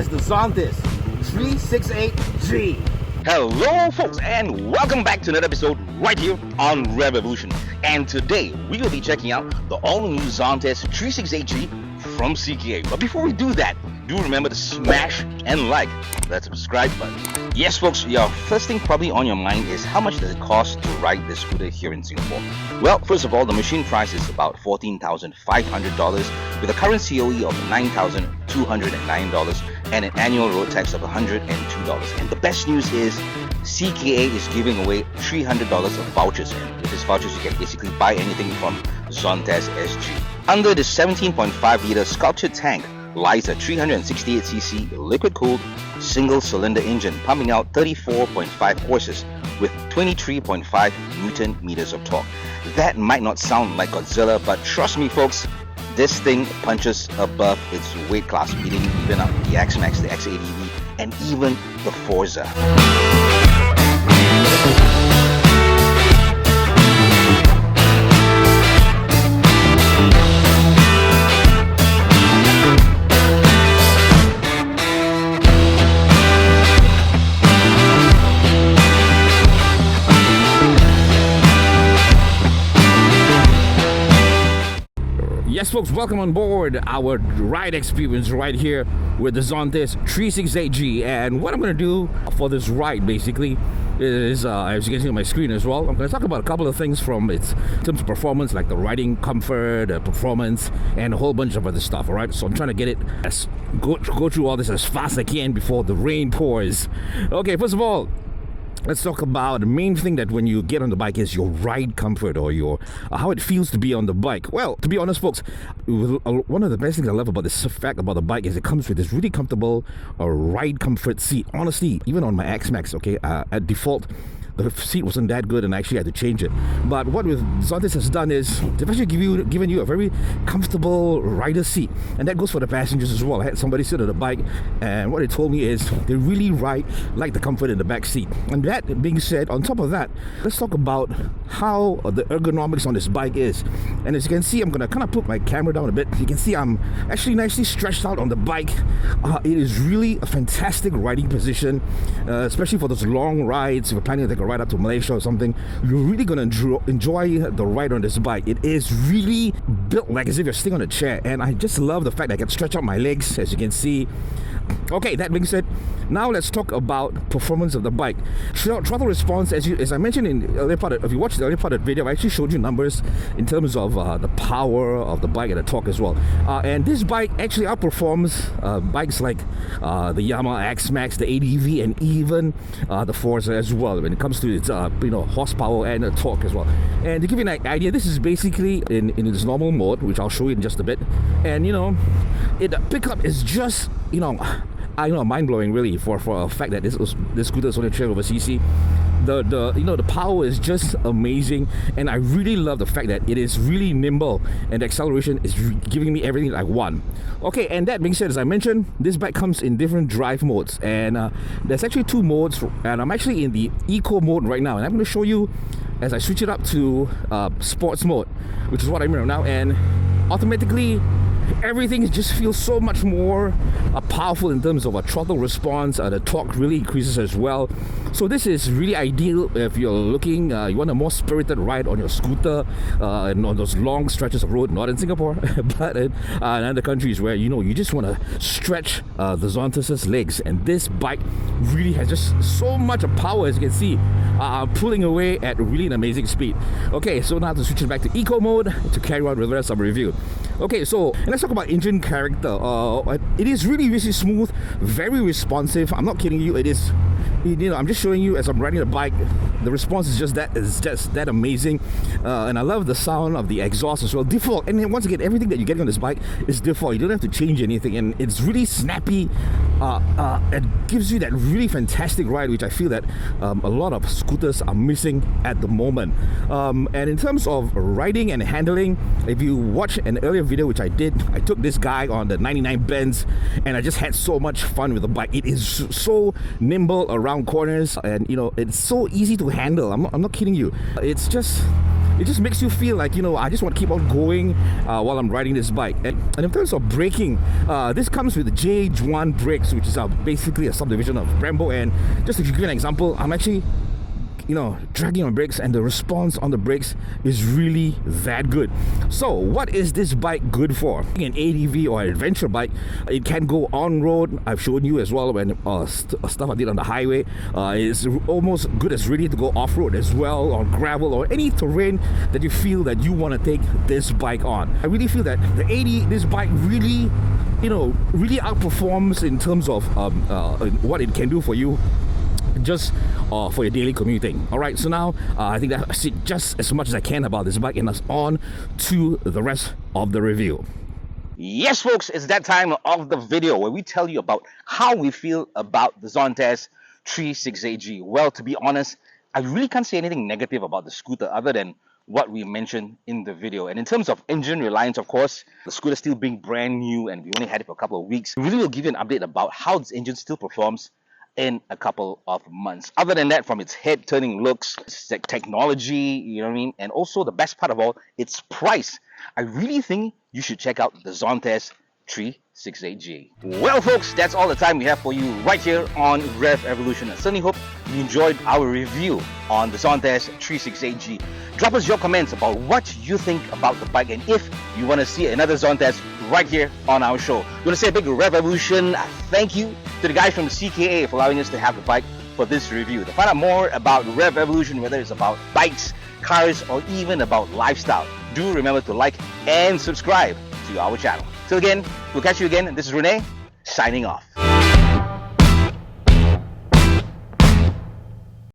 is the Zontes 368G. Hello folks and welcome back to another episode right here on Revv Evolution. And today we will be checking out the all-new Zontes 368G from CKA. But before we do that, do remember to smash and like that subscribe button. Yes folks, your first thing probably on your mind is how much does it cost to ride this scooter here in Singapore? Well, first of all, the machine price is about $14,500 with a current COE of $9,209 and an annual road tax of $102. And the best news is CKA is giving away $300 of vouchers, and with these vouchers you can basically buy anything from Zontes SG. Under the 17.5 liter sculptured tank lies a 368cc liquid-cooled single-cylinder engine pumping out 34.5 horses with 23.5 Newton meters of torque. That might not sound like Godzilla, but trust me folks, this thing punches above its weight class, beating even up the X-Max, the X80V, and even the Forza. Yes folks, welcome on board our ride experience right here with the Zontes 368G. And what I'm going to do for this ride basically is, as you can see on my screen as well, I'm going to talk about a couple of things from its in terms of performance, like the riding comfort, performance, and a whole bunch of other stuff. Alright, so I'm trying to get it go through all this as fast as I can before the rain pours. Okay, first of all, let's talk about the main thing that when you get on the bike is your ride comfort, or your how it feels to be on the bike. Well, to be honest folks, one of the best things I love about this fact about the bike is it comes with this really comfortable ride comfort seat. Honestly, even on my X-Max, okay, at default the seat wasn't that good and I actually had to change it. But what Zontes has done is they've actually given you a very comfortable rider seat, and that goes for the passengers as well. I had somebody sit on the bike, and what they told me is they really like the comfort in the back seat. And that being said, on top of that, let's talk about how the ergonomics on this bike is. And as you can see, I'm gonna kind of put my camera down a bit. You can see I'm actually nicely stretched out on the bike. It is really a fantastic riding position, especially for those long rides. If you're planning to take a ride up to Malaysia or something, you're really going to enjoy the ride on this bike. It is really built like as if you're sitting on a chair, and I just love the fact that I can stretch out my legs, as you can see. Okay, that being said, now let's talk about performance of the bike. Throttle response, as I mentioned in the earlier part if you watched the earlier part of the video, I actually showed you numbers in terms of the power of the bike and the torque as well. And this bike actually outperforms bikes like the Yamaha X-Max, the ADV, and even the Forza as well when it comes to its horsepower and torque as well. And to give you an idea, this is basically in its normal mode, which I'll show you in just a bit. And the pickup is just mind-blowing really for a fact that this scooter is only 300cc. The power is just amazing, and I really love the fact that it is really nimble and the acceleration is giving me everything that I want. Okay, and that being said, as I mentioned, this bike comes in different drive modes, and there's actually two modes, and I'm actually in the eco mode right now, and I'm going to show you as I switch it up to sports mode, which is what I'm in right now, and automatically everything just feels so much more powerful in terms of a throttle response. The torque really increases as well. So this is really ideal if you're looking, you want a more spirited ride on your scooter and on those long stretches of road, not in Singapore, but in other countries where you just want to stretch the Zontes' legs. And this bike really has just so much power, as you can see, pulling away at really an amazing speed. Okay, so now to switch it back to eco mode to carry on with the rest of the review. Okay, so let's talk about engine character. It is really smooth, very responsive. I'm not kidding you. It is. I'm just showing you as I'm riding the bike. The response is just that amazing, and I love the sound of the exhaust as well. Default, and then once again, everything that you get on this bike is default. You don't have to change anything, and it's really snappy. It gives you that really fantastic ride, which I feel that a lot of scooters are missing at the moment. And in terms of riding and handling, if you watch an earlier video which I did, I took this guy on the 99 Benz, and I just had so much fun with the bike. It is so nimble around corners, and it's so easy to handle. I'm not kidding you. It's just it just makes you feel like, I just want to keep on going while I'm riding this bike. And in terms of braking, this comes with the J1 brakes, which is basically a subdivision of Brembo. And just to give you an example, I'm actually dragging on brakes, and the response on the brakes is really that good. So what is this bike good for? An ADV or an adventure bike, it can go on road. I've shown you as well when stuff I did on the highway. It's almost good as ready to go off-road as well, on gravel or any terrain that you feel that you want to take this bike on. I really feel that this bike really really outperforms in terms of what it can do for you, just for your daily commuting. Alright, so now I think that's just as much as I can about this bike, and that's on to the rest of the review. Yes, folks, it's that time of the video where we tell you about how we feel about the Zontes 36AG. Well, to be honest, I really can't say anything negative about the scooter other than what we mentioned in the video. And in terms of engine reliance, of course, the scooter still being brand new and we only had it for a couple of weeks, we really will give you an update about how this engine still performs in a couple of months. Other than that, from its head turning looks, its technology, you know what I mean, and also the best part of all, its price, I really think you should check out the Zontes 36AG. Well, folks, that's all the time we have for you right here on Revv Evolution. I certainly hope you enjoyed our review on the Zontes 36AG. Drop us your comments about what you think about the bike, and if you want to see another Zontes right here on our show. We want to say a big Revv Evolution thank you to the guys from the CKA for allowing us to have the bike for this review. To find out more about Revv Evolution, whether it's about bikes, cars, or even about lifestyle, do remember to like and subscribe to our channel. Till again, we'll catch you again. This is Renee, signing off.